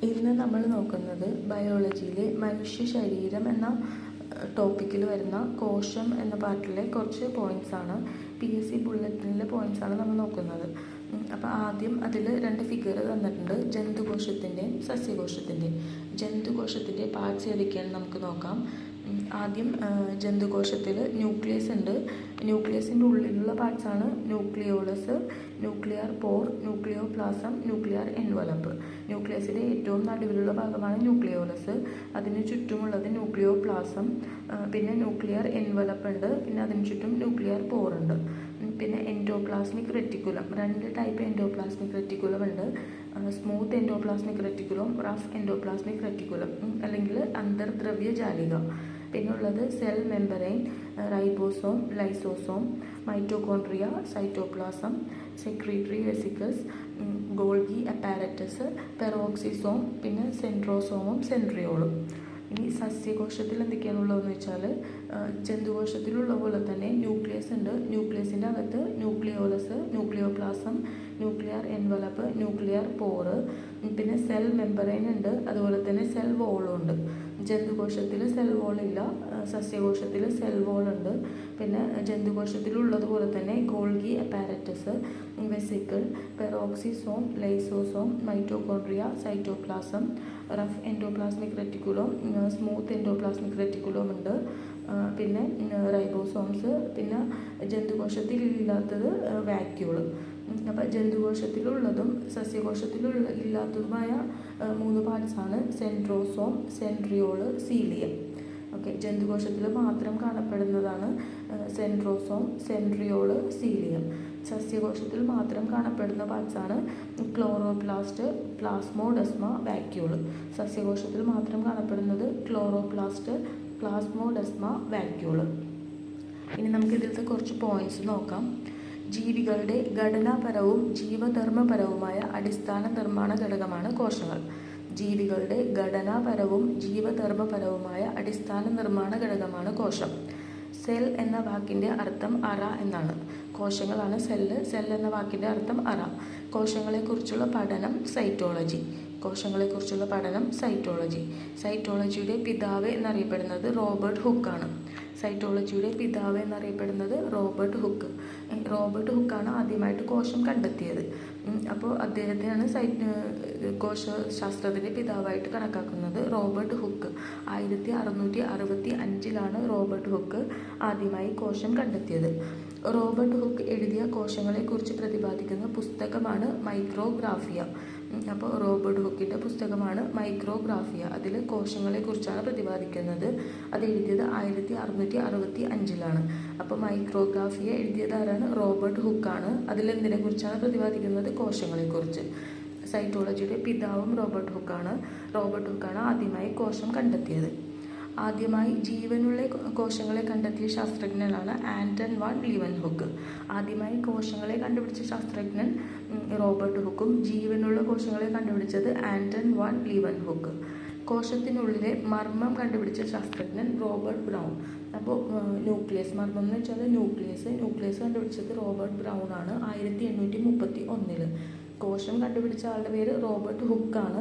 ഇന്ന് നമ്മൾ നോക്കുന്നത് ബയോളജിയിലെ മനുഷ്യ ശരീരം എന്ന ടോപ്പിക്കിൽ വരുന്ന കോശം എന്ന പാർട്ടിലെ കുറച്ച് പോയിന്റ്സാണ്. PSC ബുള്ളറ്റിനിലെ പോയിന്റ്സാണ് നമ്മൾ നോക്കുന്നത്. അപ്പോൾ ആദ്യം അതിൽ 2 ഫിഗർ തന്നിട്ടുണ്ട്, ജന്തുകോശത്തിൻ്റെയും സസ്യകോശത്തിൻ്റെയും. ജന്തുകോശത്തിൻ്റെ പാർട്സ് ഏതൊക്കെയാണ് നമുക്ക് നോക്കാം. ആദ്യം ജന്തുകോശത്തിൽ ന്യൂക്ലിയസ് ഉണ്ട്. ന്യൂക്ലിയസിൻ്റെ ഉള്ളിലുള്ള പാർട്സാണ് nucleolus, nuclear pore, nucleoplasm, nuclear envelope. ന്യൂക്ലിയസിൻ്റെ ഏറ്റവും നടുവിലുള്ള ഭാഗമാണ് ന്യൂക്ലിയോളസ്. അതിന് ചുറ്റുമുള്ളത് ന്യൂക്ലിയോപ്ലാസം, പിന്നെ ന്യൂക്ലിയർ എൻവലപ്പ് ഉണ്ട്, പിന്നെ അതിന് ചുറ്റും ന്യൂക്ലിയർ പോർ ഉണ്ട്. പിന്നെ endoplasmic reticulum, 2 type endoplasmic reticulum ഉണ്ട്. Smooth endoplasmic reticulum, rough endoplasmic reticulum, അല്ലെങ്കിൽ അന്തർദ്രവ്യ ജാലിക. പിന്നെ ഉള്ളത് cell membrane, ribosome, lysosome, mitochondria, cytoplasm, secretory vesicles, Golgi apparatus, peroxisome, പിന്നെ സെൻട്രോസോമും സെൻട്രിയോളും. ഇനി സസ്യകോശത്തിൽ എന്തൊക്കെയാണുള്ളതെന്ന് വെച്ചാൽ, ജന്തുകോശത്തിലുള്ള പോലെ തന്നെ ന്യൂക്ലിയസ് ഉണ്ട്. ന്യൂക്ലിയസിൻ്റെ അകത്ത് nucleolus, nucleoplasm, nuclear envelope, nuclear pore, പിന്നെ സെൽ മെമ്പറൈൻ ഉണ്ട്. അതുപോലെ തന്നെ സെൽ വോളും ഉണ്ട്. ജന്തുകോശത്തിൽ സെൽ വോളില്ല, സസ്യകോശത്തിൽ സെൽ വോളുണ്ട്. പിന്നെ ജന്തുകോശത്തിലുള്ളതുപോലെ തന്നെ Golgi apparatus, vesicle, peroxisome, lysosome, mitochondria, cytoplasm, rough endoplasmic reticulum, smooth endoplasmic reticulum ഉണ്ട്. പിന്നെ റൈബോസോംസ്. പിന്നെ ജന്തുകോശത്തിൽ ഇല്ലാത്തത് വാക്യൂള്. അപ്പോൾ ജന്തുകോശത്തിലുള്ളതും ഇല്ലാത്തതുമായ 3 പാർട്സാണ് സെൻട്രോസോം, സെൻട്രിയോള്, സീലിയം. ഓക്കെ, ജന്തുകോശത്തിൽ മാത്രം കാണപ്പെടുന്നതാണ് സെൻട്രോസോം, സെൻട്രിയോള്, സീലിയം. സസ്യകോശത്തിൽ മാത്രം കാണപ്പെടുന്ന പാർട്സാണ് ക്ലോറോപ്ലാസ്റ്റ്, പ്ലാസ്മോഡെസ്മ, വാക്യൂള്. സസ്യകോശത്തിൽ മാത്രം കാണപ്പെടുന്നത് ക്ലോറോപ്ലാസ്റ്റ്, പ്ലാസ്മോഡെസ്മ, വാക്യൂള്. ഇനി നമുക്ക് ഇതിലത്തെ കുറച്ച് പോയിന്റ്സ് നോക്കാം. ജീവികളുടെ ഘടനാപരവും ജീവധർമ്മപരവുമായ അടിസ്ഥാന നിർമ്മാണ ഘടകമാണ് കോശങ്ങൾ. ജീവികളുടെ ഘടനാപരവും ജീവധർമ്മപരവുമായ അടിസ്ഥാന നിർമ്മാണ ഘടകമാണ് കോശം. സെൽ എന്ന വാക്കിൻ്റെ അർത്ഥം അറ എന്നാണ്. കോശങ്ങളാണ് സെല്ല്. സെൽ എന്ന വാക്കിൻ്റെ അർത്ഥം അറ. കോശങ്ങളെക്കുറിച്ചുള്ള പഠനം സൈറ്റോളജി. സൈറ്റോളജിയുടെ പിതാവ് എന്നറിയപ്പെടുന്നത് റോബർട്ട് ഹുക്കാണ്. റോബർട്ട് ഹുക്കാണ് ആദ്യമായിട്ട് കോശം കണ്ടെത്തിയത്. അപ്പോൾ അദ്ദേഹത്തെയാണ് കോശശാസ്ത്രത്തിൻ്റെ പിതാവായിട്ട് കണക്കാക്കുന്നത്. റോബർട്ട് ഹുക്ക് 1665 റോബർട്ട് ഹുക്ക് ആദ്യമായി കോശം കണ്ടെത്തിയത്. റോബർട്ട് ഹുക്ക് എഴുതിയ കോശങ്ങളെക്കുറിച്ച് പ്രതിപാദിക്കുന്ന പുസ്തകമാണ് മൈക്രോഗ്രാഫിയ. അപ്പോൾ റോബർട്ട് ഹുക്കിൻ്റെ പുസ്തകമാണ് മൈക്രോഗ്രാഫിയ. അതിൽ കോശങ്ങളെക്കുറിച്ചാണ് പ്രതിപാദിക്കുന്നത്. അത് എഴുതിയത് 1665. അപ്പോൾ മൈക്രോഗ്രാഫിയ എഴുതിയത് ആരാണ്? റോബർട്ട് ഹുക്കാണ്. അതിലെന്തിനെക്കുറിച്ചാണ് പ്രതിപാദിക്കുന്നത്? കോശങ്ങളെക്കുറിച്ച്. സൈറ്റോളജിയുടെ പിതാവും റോബർട്ട് ഹുക്കാണ് ആദ്യമായി കോശം കണ്ടെത്തിയത്. ആദ്യമായി ജീവനുള്ള കോശങ്ങളെ കണ്ടെത്തിയ ശാസ്ത്രജ്ഞനാണ് ആന്റൺ വാൻ ലീവൻഹുക്ക്. ആദ്യമായി കോശങ്ങളെ കണ്ടുപിടിച്ച ശാസ്ത്രജ്ഞൻ റോബർട്ട് ഹുക്കും ജീവനുള്ള കോശങ്ങളെ കണ്ടുപിടിച്ചത് ആന്റൺ വാൻ ലീവൻഹുക്ക്. കോശത്തിനുള്ളിലെ മർമ്മം കണ്ടുപിടിച്ച ശാസ്ത്രജ്ഞൻ റോബർട്ട് ബ്രൗൺ. അപ്പോൾ മർമ്മം എന്ന് വെച്ചാൽ ന്യൂക്ലിയസ് കണ്ടുപിടിച്ചത് റോബർട്ട് ബ്രൗൺ ആണ് 1831. കോശം കണ്ടുപിടിച്ച ആളുടെ പേര് റോബർട്ട് ഹുക്കാണ്.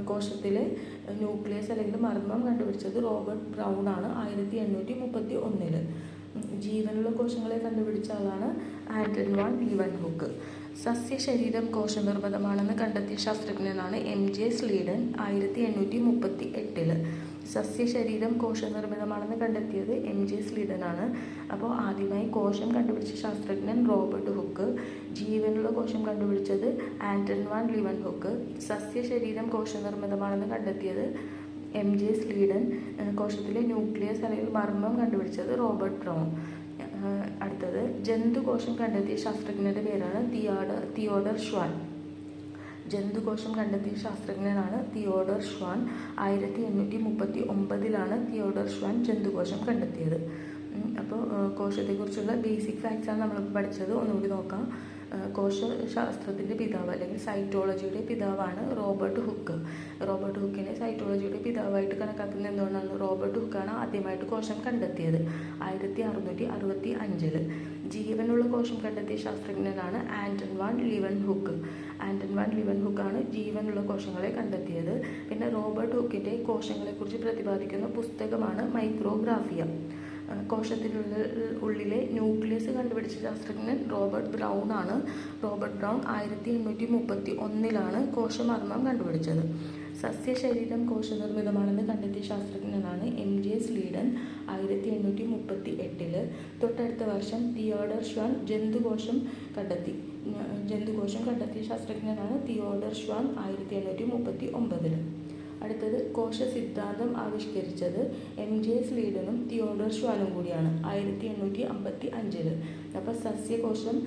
കോശത്തിലെ ന്യൂക്ലിയസ് അല്ലെങ്കിൽ മർമ്മം കണ്ടുപിടിച്ചത് റോബർട്ട് ബ്രൗൺ ആണ് 1831. ജീവനുള്ള കോശങ്ങളെ കണ്ടുപിടിച്ച ആളാണ് ആന്റൺ വാൻ ലീവൻഹുക്ക്. സസ്യശരീരം കോശനിർമ്മിതമാണെന്ന് കണ്ടെത്തിയ ശാസ്ത്രജ്ഞനാണ് MJ സ്ലീഡൻ 1838. സസ്യശരീരം കോശനിർമ്മിതമാണെന്ന് കണ്ടെത്തിയത് MJ സ്ലീഡനാണ്. അപ്പോൾ ആദ്യമായി കോശം കണ്ടുപിടിച്ച ശാസ്ത്രജ്ഞൻ റോബർട്ട് ഹുക്ക്. ജീവനുള്ള കോശം കണ്ടുപിടിച്ചത് ആന്റൺ വാൻ ലീവൻഹുക്ക്. സസ്യശരീരം കോശനിർമ്മിതമാണെന്ന് കണ്ടെത്തിയത് MJ സ്ലീഡൻ. കോശത്തിലെ ന്യൂക്ലിയസ് അല്ലെങ്കിൽ മർമ്മം കണ്ടുപിടിച്ചത് റോബർട്ട് ബ്രൗൺ. അടുത്തത് ജന്തുകോശം കണ്ടെത്തിയ ശാസ്ത്രജ്ഞന്റെ പേരാണ് തിയോഡർ ഷ്വാൻ. ജന്തുകോശം കണ്ടെത്തിയ ശാസ്ത്രജ്ഞനാണ് തിയോഡർ ഷ്വാൻ. 1839 തിയോഡർ ഷ്വാൻ ജന്തുകോശം കണ്ടെത്തിയത്. അപ്പോൾ കോശത്തെക്കുറിച്ചുള്ള ബേസിക് ഫാക്ട്സാണ് നമ്മളിപ്പോൾ പഠിച്ചത്. ഒന്നുകൂടി നോക്കാം. കോശശാസ്ത്രത്തിൻ്റെ പിതാവ് അല്ലെങ്കിൽ സൈറ്റോളജിയുടെ പിതാവാണ് റോബർട്ട് ഹുക്ക്. റോബർട്ട് ഹുക്കിനെ സൈറ്റോളജിയുടെ പിതാവായിട്ട് കണക്കാക്കുന്നത് എന്തുകൊണ്ടാണ്? റോബർട്ട് ഹുക്കാണ് ആദ്യമായിട്ട് കോശം കണ്ടെത്തിയത് 1665. ജീവനുള്ള കോശം കണ്ടെത്തിയ ശാസ്ത്രജ്ഞനാണ് ആന്റൺ വാൻ ലിവൻഹുക്ക്. ആന്റൺ വാൻ ലിവൻഹുക്കാണ് ജീവനുള്ള കോശങ്ങളെ കണ്ടെത്തിയത്. പിന്നെ റോബർട്ട് ഹുക്കിൻ്റെ കോശങ്ങളെക്കുറിച്ച് പ്രതിപാദിക്കുന്ന പുസ്തകമാണ് മൈക്രോഗ്രാഫിയ. കോശത്തിനുള്ളിലെ ന്യൂക്ലിയസ് കണ്ടുപിടിച്ച ശാസ്ത്രജ്ഞൻ റോബർട്ട് ബ്രൗൺ ആണ്. റോബർട്ട് ബ്രൗൺ 1831 കോശമർമ്മം കണ്ടുപിടിച്ചത്. സസ്യശരീരം കോശനിർമ്മിതമാണെന്ന് കണ്ടെത്തിയ ശാസ്ത്രജ്ഞനാണ് MJ സ്ലീഡൻ 1838. തൊട്ടടുത്ത വർഷം തിയോഡർ ഷ്വാൻ ജന്തുകോശം കണ്ടെത്തിയ ശാസ്ത്രജ്ഞനാണ് തിയോഡർ ഷ്വാൻ 1839. അടുത്തത് കോശ സിദ്ധാന്തം ആവിഷ്കരിച്ചത് MJ സ്ലീഡനും തിയോഡർ ഷ്വാനും കൂടിയാണ് 1855. അപ്പോൾ സസ്യകോശം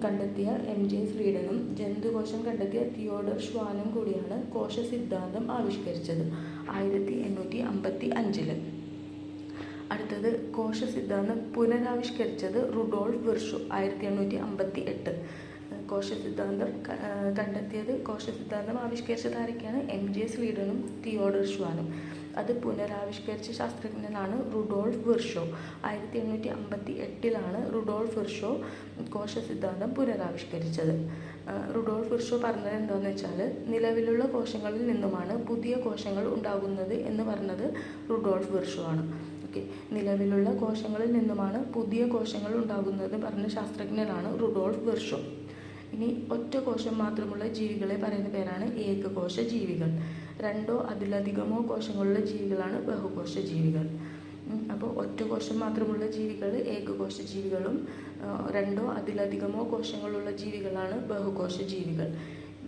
കണ്ടെത്തിയ MJ സ്ലീഡനും ജന്തുകോശം കണ്ടെത്തിയ തിയോഡർ ഷ്വാനും കൂടിയാണ് കോശ സിദ്ധാന്തം ആവിഷ്കരിച്ചത് 1855. അടുത്തത് കോശ സിദ്ധാന്തം പുനരാവിഷ്കരിച്ചത് റുഡോൾഫ് വിർഷോ 1858. കോശ സിദ്ധാന്തം ആവിഷ്കരിച്ചത് ആരൊക്കെയാണ്? MJ സ്ലീഡനും തിയോഡർ ഷ്വാനും. അത് പുനരാവിഷ്കരിച്ച ശാസ്ത്രജ്ഞനാണ് റുഡോൾഫ് വിർഷോ. 1858 റുഡോൾഫ് വിർഷോ കോശ സിദ്ധാന്തം പുനരാവിഷ്കരിച്ചത്. റുഡോൾഫ് വിർഷോ പറഞ്ഞത് എന്താണെന്ന് വെച്ചാൽ, നിലവിലുള്ള കോശങ്ങളിൽ നിന്നുമാണ് പുതിയ കോശങ്ങൾ ഉണ്ടാകുന്നത് എന്ന് പറഞ്ഞത് റുഡോൾഫ് വിർഷോ ആണ്. നിലവിലുള്ള കോശങ്ങളിൽ നിന്നുമാണ് പുതിയ കോശങ്ങൾ ഉണ്ടാകുന്നത് പറഞ്ഞ ശാസ്ത്രജ്ഞനാണ് റുഡോൾഫ് വിർഷോ. ഇനി ഒറ്റ കോശം മാത്രമുള്ള ജീവികളെ പറയുന്ന പേരാണ് ഏകകോശ ജീവികൾ. രണ്ടോ അതിലധികമോ കോശങ്ങളുള്ള ജീവികളാണ് ബഹുകോശ ജീവികൾ. അപ്പോൾ ഒറ്റ കോശം മാത്രമുള്ള ജീവികൾ ഏകകോശ ജീവികളും രണ്ടോ അതിലധികമോ കോശങ്ങളുള്ള ജീവികളാണ് ബഹുകോശ ജീവികൾ.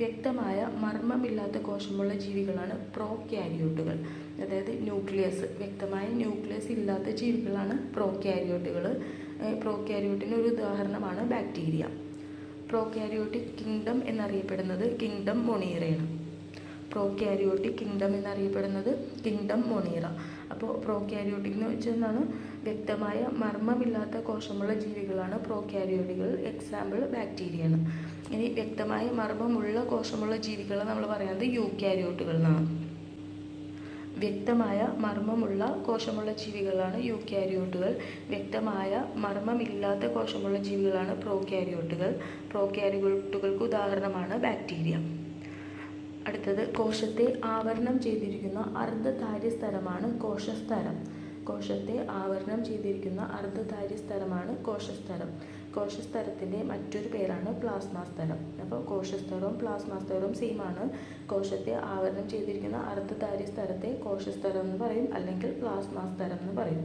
വ്യക്തമായ മർമ്മമില്ലാത്ത കോശമുള്ള ജീവികളാണ് പ്രോക്യാരിയോട്ടുകൾ. അതായത് വ്യക്തമായ ന്യൂക്ലിയസ് ഇല്ലാത്ത ജീവികളാണ് പ്രോക്യാരിയോട്ടുകൾ. പ്രോക്യാരിയോട്ടിന് ഒരു ഉദാഹരണമാണ് ബാക്ടീരിയ. പ്രോക്യാരിയോട്ടിക് കിങ്ഡം എന്നറിയപ്പെടുന്നത് കിങ്ഡം മൊണീറയാണ്. Kingdom Monera. അപ്പോൾ പ്രോക്യാരിയോട്ടിക് എന്ന് വെച്ചാൽ വ്യക്തമായ മർമ്മമില്ലാത്ത കോശമുള്ള ജീവികളാണ് പ്രോക്യാരിയോട്ടുകൾ. എക്സാമ്പിൾ ബാക്ടീരിയയാണ്. ഇനി വ്യക്തമായ മർമ്മമുള്ള കോശമുള്ള ജീവികളെ നമ്മൾ പറയുന്നത് യൂക്യാരിയോട്ടുകൾ എന്നാണ്. വ്യക്തമായ മർമ്മമുള്ള കോശമുള്ള ജീവികളാണ് യൂക്യാരിയോട്ടുകൾ. വ്യക്തമായ മർമ്മമില്ലാത്ത കോശമുള്ള ജീവികളാണ് പ്രോക്യാരിയോട്ടുകൾ. പ്രോക്യാരിയോട്ടുകൾക്ക് ഉദാഹരണമാണ് ബാക്ടീരിയ. അടുത്തത് കോശത്തെ ആവരണം ചെയ്തിരിക്കുന്ന അർദ്ധധാര്യസ്തരമാണ് കോശസ്തരം. കോശസ്തരത്തിൻ്റെ മറ്റൊരു പേരാണ് പ്ലാസ്മാസ്തരം. അപ്പോൾ കോശസ്തരവും പ്ലാസ്മാസ്തരവും സെയിം ആണ്. കോശത്തെ ആവരണം ചെയ്തിരിക്കുന്ന അർദ്ധധാര്യസ്തരത്തെ കോശസ്തരം എന്ന് പറയും, അല്ലെങ്കിൽ പ്ലാസ്മാസ്തരം എന്ന് പറയും.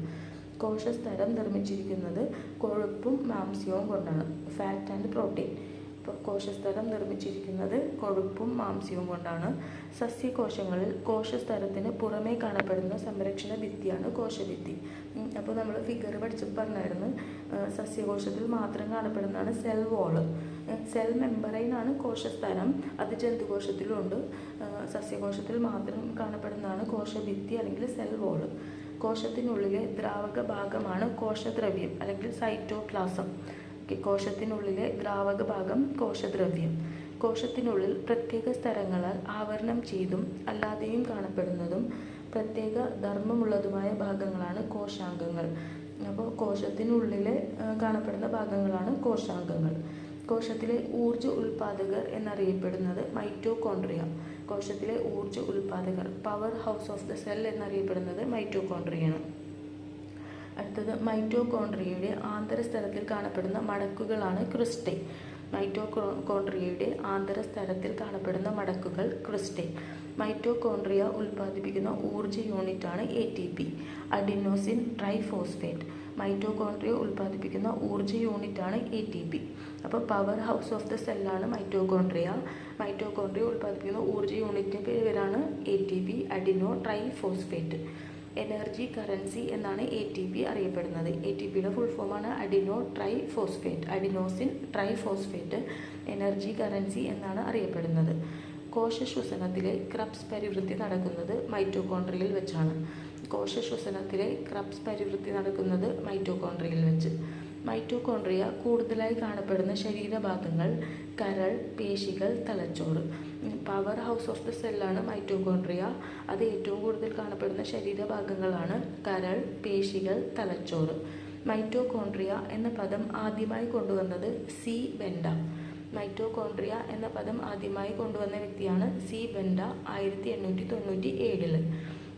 കോശസ്തരം നിർമ്മിച്ചിരിക്കുന്നത് കൊഴുപ്പും മാംസ്യവും കൊണ്ടാണ്, ഫാറ്റ് ആൻഡ് പ്രോട്ടീൻ. കോശസ്തരം നിർമ്മിച്ചിരിക്കുന്നത് കൊഴുപ്പും മാംസ്യവും കൊണ്ടാണ്. സസ്യകോശങ്ങളിൽ കോശസ്തരത്തിന് പുറമേ കാണപ്പെടുന്ന സംരക്ഷണ ഭിത്തിയാണ് കോശഭിത്തി. അപ്പോൾ നമ്മൾ ഫിഗർ പഠിച്ചപ്പോൾ പറഞ്ഞായിരുന്നു, സസ്യകോശത്തിൽ മാത്രം കാണപ്പെടുന്നതാണ് സെൽ വോള്. സെൽ മെമ്പറൈനാണ് കോശസ്തരം. അത് ജന്തുകോശത്തിലുണ്ട്. സസ്യകോശത്തിൽ മാത്രം കാണപ്പെടുന്നതാണ് കോശഭിത്തി അല്ലെങ്കിൽ സെൽ വോള്. കോശത്തിനുള്ളിലെ ദ്രാവക ഭാഗമാണ് കോശദ്രവ്യം അല്ലെങ്കിൽ സൈറ്റോപ്ലാസം. കോശത്തിനുള്ളിലെ ദ്രാവക ഭാഗം കോശദ്രവ്യം. കോശത്തിനുള്ളിൽ പ്രത്യേക സ്ഥലങ്ങളാൽ ആവരണം ചെയ്തും അല്ലാതെയും കാണപ്പെടുന്നതും പ്രത്യേക ധർമ്മമുള്ളതുമായ ഭാഗങ്ങളാണ് കോശാംഗങ്ങൾ. അപ്പോൾ കോശത്തിനുള്ളിൽ കാണപ്പെടുന്ന ഭാഗങ്ങളാണ് കോശാംഗങ്ങൾ. കോശത്തിലെ ഊർജ്ജ ഉൽപാദകർ എന്നറിയപ്പെടുന്നത് മൈറ്റോകോൺട്രിയ. കോശത്തിലെ ഊർജ്ജ ഉൽപാദകർ, power house of the cell എന്നറിയപ്പെടുന്നത് മൈറ്റോകോൺട്രിയയാണ്. അടുത്തത് മൈറ്റോകോൺട്രിയയുടെ ആന്തരസ്തരത്തിൽ കാണപ്പെടുന്ന മടക്കുകളാണ് ക്രിസ്റ്റേ. മൈറ്റോകോൺട്രിയ ഉൽപ്പാദിപ്പിക്കുന്ന ഊർജ്ജ യൂണിറ്റാണ് ATP, അഡിനോസിൻ ട്രൈഫോസ്ഫേറ്റ്. മൈറ്റോകോൺട്രിയ ഉൽപ്പാദിപ്പിക്കുന്ന ഊർജ്ജ യൂണിറ്റാണ് ATP. അപ്പോൾ പവർ ഹൗസ് ഓഫ് ദ സെല്ലാണ് മൈറ്റോകോൺട്രിയ. മൈറ്റോകോൺട്രിയ ഉൽപ്പാദിപ്പിക്കുന്ന ഊർജ്ജ യൂണിറ്റിൻ്റെ പേരാണ് ATP, adeno triphosphate. Energy currency എന്നാണ് ATP അറിയപ്പെടുന്നത്. ATPയുടെ ഫുൾ ഫോമാണ് അഡിനോസിൻ ട്രൈഫോസ്ഫേറ്റ്. എനർജി കറൻസി എന്നാണ് അറിയപ്പെടുന്നത്. കോശശ്വസനത്തിലെ ക്രബ്സ് പരിവൃത്തി നടക്കുന്നത് മൈറ്റോകോൺട്രിയയിൽ വെച്ചാണ്. മൈറ്റോകോൺട്രിയ കൂടുതലായി കാണപ്പെടുന്ന ശരീരഭാഗങ്ങൾ കരൾ, പേശികൾ, തലച്ചോറ്. പവർ ഹൗസ് ഓഫ് ദ സെല്ലാണ് മൈറ്റോകോൺട്രിയ. അത് ഏറ്റവും കൂടുതൽ കാണപ്പെടുന്ന ശരീരഭാഗങ്ങളാണ് കരൾ, പേശികൾ, തലച്ചോറ്. മൈറ്റോകോൺട്രിയ എന്ന പദം ആദ്യമായി കൊണ്ടുവന്നത് സി ബെൻഡ. മൈറ്റോകോൺട്രിയ എന്ന പദം ആദ്യമായി കൊണ്ടുവന്ന വ്യക്തിയാണ് സി ബെൻഡ 1897.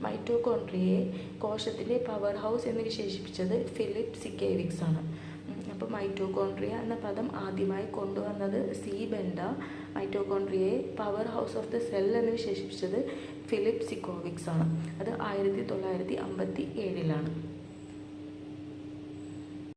മൈറ്റോകോൺട്രിയയെ കോശത്തിൻ്റെ പവർ ഹൗസ് എന്ന് വിശേഷിപ്പിച്ചത് ഫിലിപ്പ് സിക്കേവിക്സ് ആണ്. അപ്പോൾ മൈറ്റോകോൺട്രിയ എന്ന പദം ആദ്യമായി കൊണ്ടുവന്നത് സി ബെൻഡ. മൈറ്റോകോൺട്രിയയെ power house of the cell എന്ന് വിശേഷിപ്പിച്ചത് ഫിലിപ്പ് സിക്കോവിക്സ് ആണ്. അത് 1957.